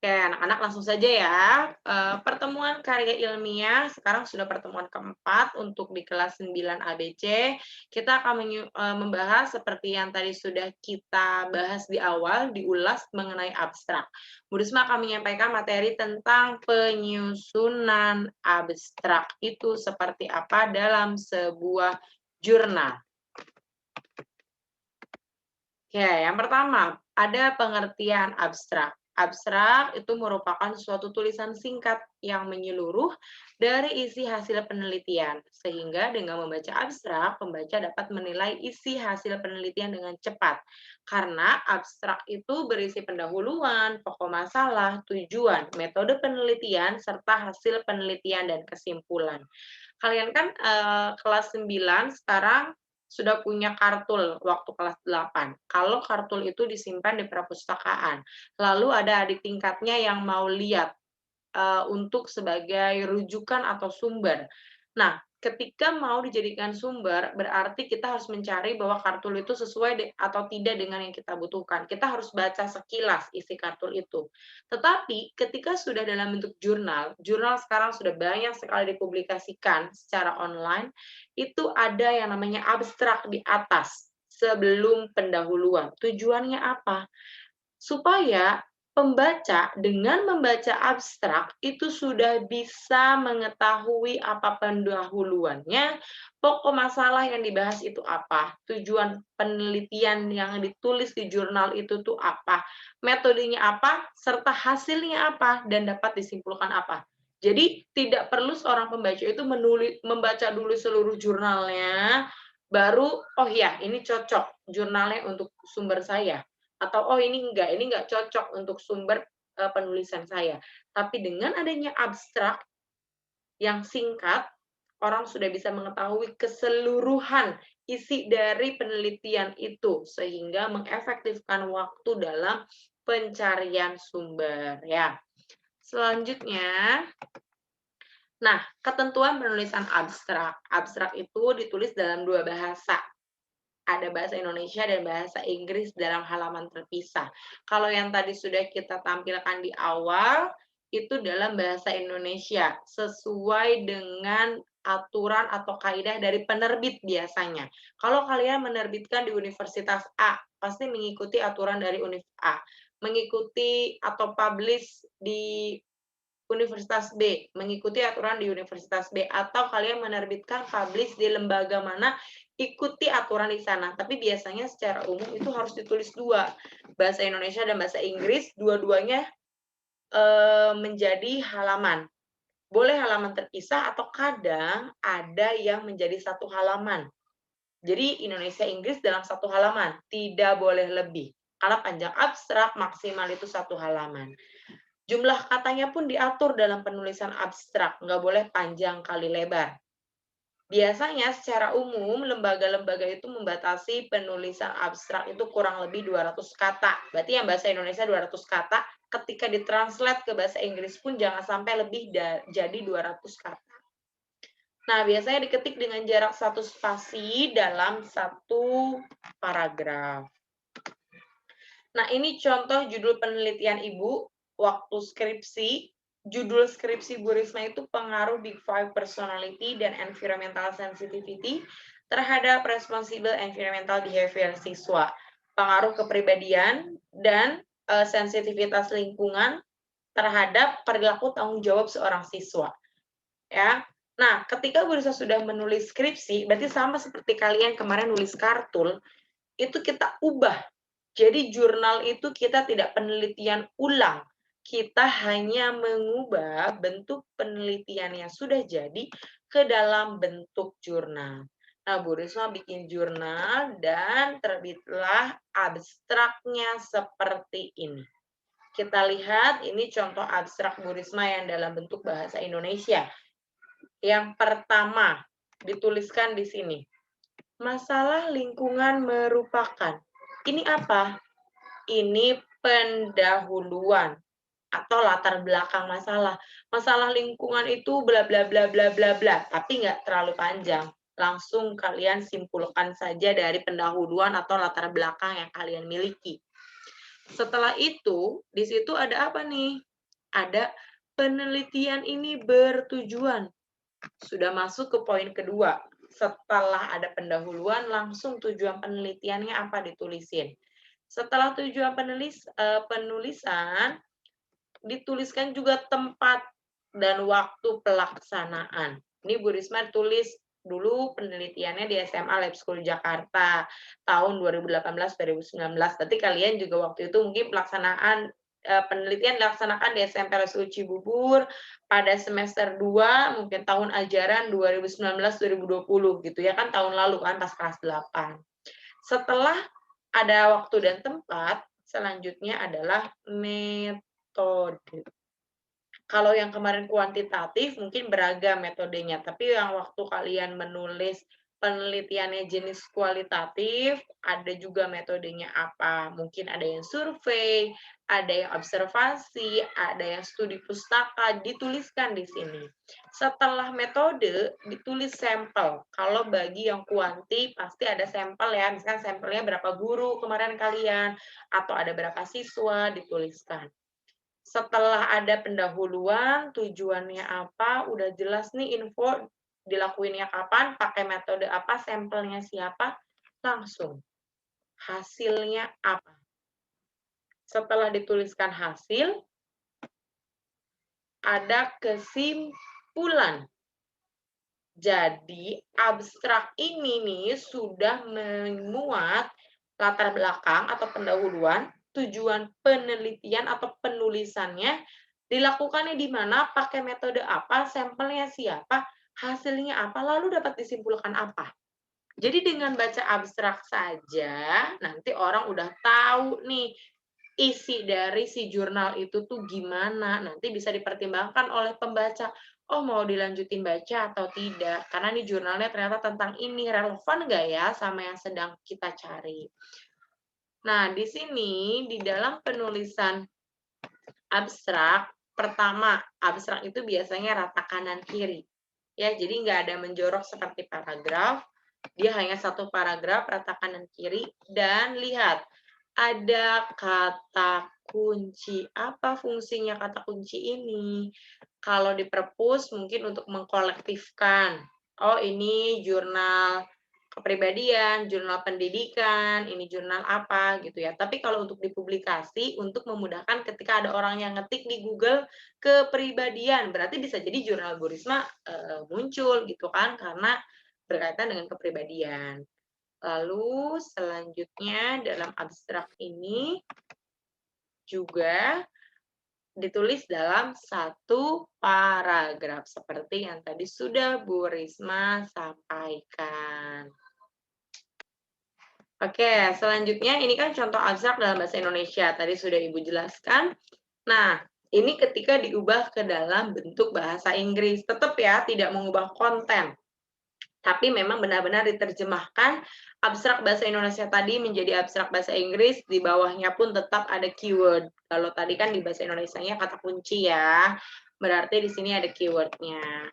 Oke, anak-anak langsung saja ya. Pertemuan karya ilmiah sekarang sudah pertemuan keempat untuk di kelas 9 ABC. Kita akan membahas seperti yang tadi sudah kita bahas di awal, diulas mengenai abstrak. Bu Risma akan menyampaikan materi tentang penyusunan abstrak itu seperti apa dalam sebuah jurnal. Oke, yang pertama, ada pengertian abstrak. Abstrak itu merupakan suatu tulisan singkat yang menyeluruh dari isi hasil penelitian, sehingga dengan membaca abstrak, pembaca dapat menilai isi hasil penelitian dengan cepat. Karena abstrak itu berisi pendahuluan, pokok masalah, tujuan, metode penelitian, serta hasil penelitian dan kesimpulan. Kalian kan kelas 9 sekarang sudah punya kartul waktu kelas 8. Kalau kartul itu disimpan di perpustakaan, lalu ada adik tingkatnya yang mau lihat untuk sebagai rujukan atau sumber. Nah, ketika mau dijadikan sumber, berarti kita harus mencari bahwa kartul itu sesuai atau tidak dengan yang kita butuhkan. Kita harus baca sekilas isi kartul itu. Tetapi ketika sudah dalam bentuk jurnal, jurnal sekarang sudah banyak sekali dipublikasikan secara online, itu ada yang namanya abstrak di atas sebelum pendahuluan. Tujuannya apa? Supaya pembaca dengan membaca abstrak itu sudah bisa mengetahui apa pendahuluannya, pokok masalah yang dibahas itu apa, tujuan penelitian yang ditulis di jurnal itu tuh apa, metodenya apa, serta hasilnya apa, dan dapat disimpulkan apa. Jadi tidak perlu seorang pembaca itu membaca dulu seluruh jurnalnya, baru, oh ya ini cocok jurnalnya untuk sumber saya atau, "Oh ini enggak cocok untuk sumber, penulisan saya." Tapi dengan adanya abstrak yang singkat, orang sudah bisa mengetahui keseluruhan isi dari penelitian itu, sehingga mengefektifkan waktu dalam pencarian sumber, ya. Selanjutnya, nah, ketentuan penulisan abstrak. Abstrak itu ditulis dalam 2 bahasa. Ada bahasa Indonesia dan bahasa Inggris dalam halaman terpisah. Kalau yang tadi sudah kita tampilkan di awal, itu dalam bahasa Indonesia, sesuai dengan aturan atau kaidah dari penerbit biasanya. Kalau kalian menerbitkan di Universitas A, pasti mengikuti aturan dari Univ A. Mengikuti atau publish di Universitas B, mengikuti aturan di Universitas B, atau kalian menerbitkan publish di lembaga mana, ikuti aturan di sana. Tapi biasanya secara umum itu harus ditulis 2, bahasa Indonesia dan bahasa Inggris, dua-duanya, menjadi halaman. Boleh halaman terpisah atau kadang ada yang menjadi satu halaman. Jadi Indonesia Inggris dalam satu halaman, tidak boleh lebih. Karena panjang abstrak maksimal itu satu halaman. Jumlah katanya pun diatur dalam penulisan abstrak, nggak boleh panjang kali lebar. Biasanya secara umum lembaga-lembaga itu membatasi penulisan abstrak itu kurang lebih 200 kata. Berarti yang bahasa Indonesia 200 kata, ketika ditranslate ke bahasa Inggris pun jangan sampai lebih jadi 200 kata. Nah, biasanya diketik dengan jarak 1 spasi dalam 1 paragraf. Nah, ini contoh judul penelitian Ibu waktu skripsi. Judul skripsi Bu Risma itu pengaruh Big Five Personality dan Environmental Sensitivity terhadap Responsible Environmental Behavior siswa. Pengaruh kepribadian dan sensitivitas lingkungan terhadap perilaku tanggung jawab seorang siswa. Ya. Nah, ketika Bu Risma sudah menulis skripsi, berarti sama seperti kalian kemarin nulis kartul, itu kita ubah. Jadi jurnal itu kita tidak penelitian ulang, kita hanya mengubah bentuk penelitian yang sudah jadi ke dalam bentuk jurnal. Nah, Bu Risma bikin jurnal dan terbitlah abstraknya seperti ini. Kita lihat ini contoh abstrak Bu Risma yang dalam bentuk bahasa Indonesia. Yang pertama dituliskan di sini. Masalah lingkungan merupakan. Ini apa? Ini pendahuluan atau latar belakang masalah. Masalah lingkungan itu bla bla bla bla bla bla, tapi nggak terlalu panjang. Langsung kalian simpulkan saja dari pendahuluan atau latar belakang yang kalian miliki. Setelah itu, di situ ada apa nih? ada penelitian ini bertujuan. Sudah masuk ke poin kedua. Setelah ada pendahuluan, langsung tujuan penelitiannya apa ditulisin. Setelah tujuan penulisan, dituliskan juga tempat dan waktu pelaksanaan. Ini Bu Risma tulis dulu penelitiannya di SMA Lab School Jakarta tahun 2018-2019. Berarti kalian juga waktu itu mungkin pelaksanaan penelitian dilaksanakan di SMP Lab School Cibubur pada semester 2, mungkin tahun ajaran 2019-2020 gitu ya kan, tahun lalu kan pas kelas 8. Setelah ada waktu dan tempat, selanjutnya adalah metode. Kalau yang kemarin kuantitatif mungkin beragam metodenya, tapi yang waktu kalian menulis penelitiannya jenis kualitatif, ada juga metodenya apa. Mungkin ada yang survei, ada yang observasi, ada yang studi pustaka, dituliskan di sini. Setelah metode, ditulis sampel. Kalau bagi yang kuanti, pasti ada sampel ya, misalkan sampelnya berapa guru kemarin kalian, atau ada berapa siswa, dituliskan. Setelah ada pendahuluan, tujuannya apa, udah jelas nih info dilakuinnya kapan, pakai metode apa, sampelnya siapa, langsung. Hasilnya apa. Setelah dituliskan hasil, ada kesimpulan. Jadi, abstrak ini nih sudah memuat latar belakang atau pendahuluan, tujuan penelitian atau penulisannya, dilakukannya di mana, pakai metode apa, sampelnya siapa, hasilnya apa, lalu dapat disimpulkan apa. Jadi dengan baca abstrak saja, nanti orang udah tahu nih, isi dari si jurnal itu tuh gimana, nanti bisa dipertimbangkan oleh pembaca, oh mau dilanjutin baca atau tidak, karena nih jurnalnya ternyata tentang ini, relevan nggak ya sama yang sedang kita cari. Nah, di sini, di dalam penulisan abstrak, pertama, abstrak itu biasanya rata kanan kiri. Ya, jadi nggak ada menjorok seperti paragraf, dia hanya satu paragraf, rata kanan kiri, dan lihat, ada kata kunci. Apa fungsinya kata kunci ini? Kalau di perpus mungkin untuk mengkolektifkan. Oh, ini jurnal kepribadian, jurnal pendidikan, ini jurnal apa gitu ya. Tapi kalau untuk dipublikasi, untuk memudahkan ketika ada orang yang ngetik di Google kepribadian, berarti bisa jadi jurnal Bu Risma muncul gitu kan, karena berkaitan dengan kepribadian. Lalu selanjutnya dalam abstrak ini juga ditulis dalam satu paragraf seperti yang tadi sudah Bu Risma sampaikan. Oke, selanjutnya ini kan contoh abstrak dalam bahasa Indonesia. Tadi sudah Ibu jelaskan. Nah, ini ketika diubah ke dalam bentuk bahasa Inggris. Tetap ya, tidak mengubah konten. Tapi memang benar-benar diterjemahkan abstrak bahasa Indonesia tadi menjadi abstrak bahasa Inggris, di bawahnya pun tetap ada keyword. Kalau tadi kan di bahasa Indonesianya kata kunci ya, berarti di sini ada keywordnya.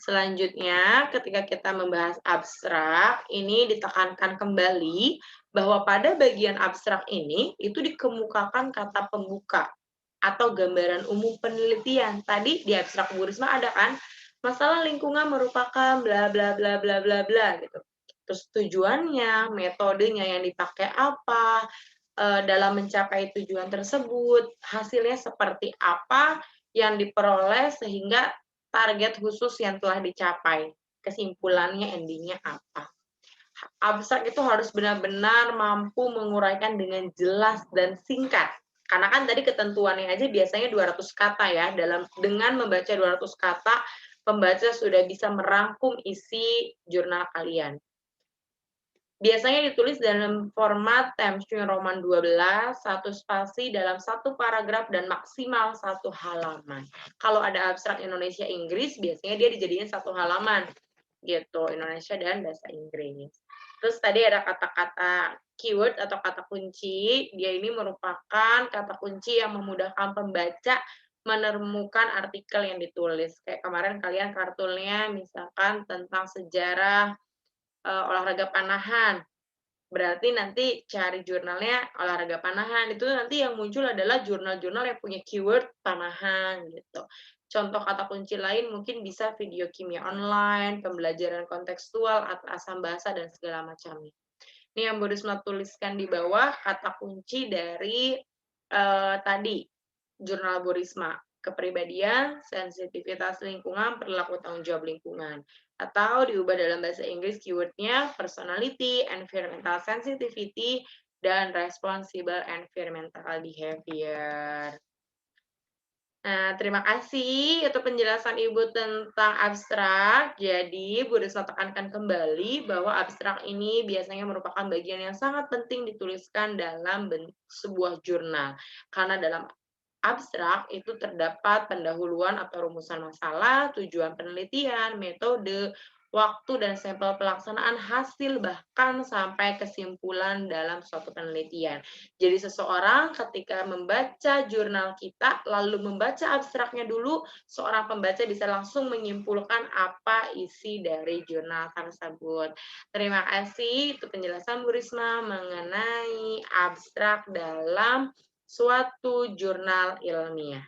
Selanjutnya, ketika kita membahas abstrak, ini ditekankan kembali bahwa pada bagian abstrak ini, itu dikemukakan kata pembuka atau gambaran umum penelitian. Tadi di abstrak Bu Risma ada kan, masalah lingkungan merupakan bla bla bla bla bla bla gitu. Terus tujuannya, metodenya yang dipakai apa, dalam mencapai tujuan tersebut, hasilnya seperti apa yang diperoleh sehingga target khusus yang telah dicapai. Kesimpulannya, endingnya apa. Abstrak itu harus benar-benar mampu menguraikan dengan jelas dan singkat. Karena kan tadi ketentuannya aja biasanya 200 kata ya. Dengan membaca 200 kata, pembaca sudah bisa merangkum isi jurnal kalian. Biasanya ditulis dalam format Times New Roman 12, satu spasi dalam satu paragraf dan maksimal satu halaman. Kalau ada abstrak Indonesia Inggris, biasanya dia dijadikan satu halaman, gitu, Indonesia dan bahasa Inggris. Terus tadi ada kata-kata keyword atau kata kunci, dia ini merupakan kata kunci yang memudahkan pembaca menemukan artikel yang ditulis. Kayak kemarin kalian kartunnya misalkan tentang sejarah olahraga panahan. Berarti nanti cari jurnalnya olahraga panahan, itu nanti yang muncul adalah jurnal-jurnal yang punya keyword panahan gitu. Contoh kata kunci lain mungkin bisa video kimia online, pembelajaran kontekstual, atau asam bahasa dan segala macamnya. Ini yang Bu Risma tuliskan di bawah kata kunci dari, tadi, jurnal Bu Risma, kepribadian, sensitivitas lingkungan, perilaku tanggung jawab lingkungan. Atau diubah dalam bahasa Inggris keyword-nya personality, environmental sensitivity, dan responsible environmental behavior. Nah, terima kasih untuk penjelasan Ibu tentang abstrak. Jadi, Bu Risma tekankan kembali bahwa abstrak ini biasanya merupakan bagian yang sangat penting dituliskan dalam sebuah jurnal. Karena dalam abstrak itu terdapat pendahuluan atau rumusan masalah, tujuan penelitian, metode, waktu, dan sampel pelaksanaan hasil, bahkan sampai kesimpulan dalam suatu penelitian. Jadi seseorang ketika membaca jurnal kita, lalu membaca abstraknya dulu, seorang pembaca bisa langsung menyimpulkan apa isi dari jurnal tersebut. Terima kasih itu penjelasan Bu Risma mengenai abstrak dalam suatu jurnal ilmiah.